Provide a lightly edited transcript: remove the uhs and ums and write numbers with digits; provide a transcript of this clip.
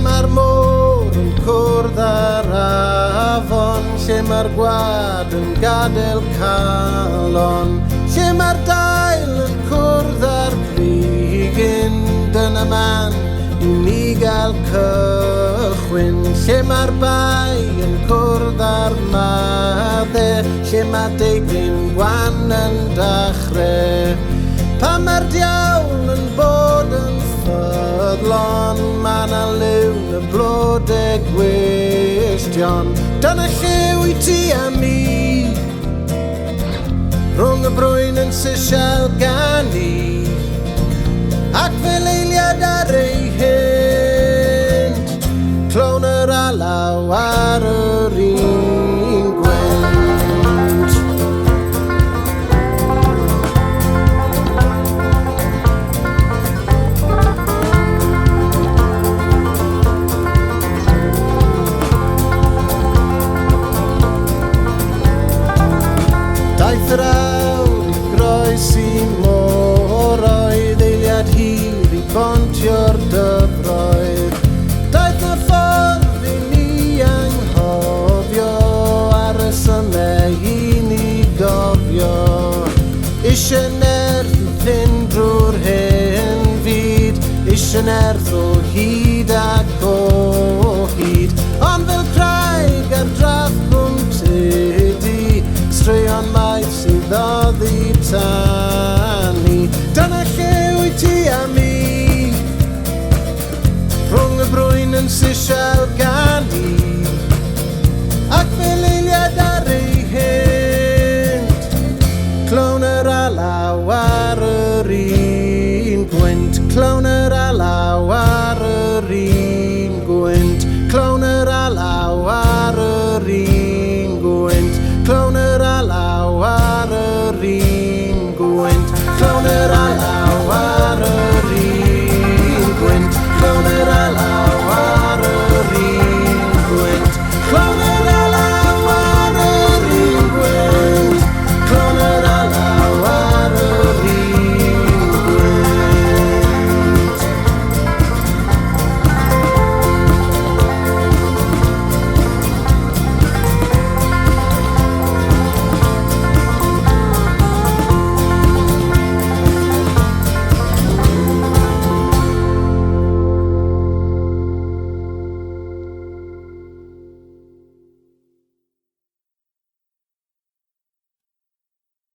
mae'r môr yn cwrdd ar afon, lle mae'r gwad yn gadael calon, lle mae'r dail yn cwrdd ar brigyn. Dyna man i ni gael cychwyn, lle mae'r bai yn cwrdd ar maddau, lle mae deigryn gwan yn dachrau. Pan mae'r diawl yn bod yn ffyddlon, mae na liwn y blodau gwyllion. Dyna lliw i ti a mi, rhwng y brwyn yn sisial gan i, ac fel eiliad ar ei hynt, clown yr alaw ar yr un gwynt. Daeth yr awr i groes i môr, oedd eiliad hir i bontio'r dyfroedd. Daeth na ffordd i ni anghofio, ar y symau i ni gofio. Isie nerth i fynd drwy'r hen fyd, isie nerth o hyd ac o hyd. Ond fel craig ar drath Cwmtedi, straeon maith sydd oddi tani. Dyna lliw i ti a mi, rhwng y brwyn yn sisial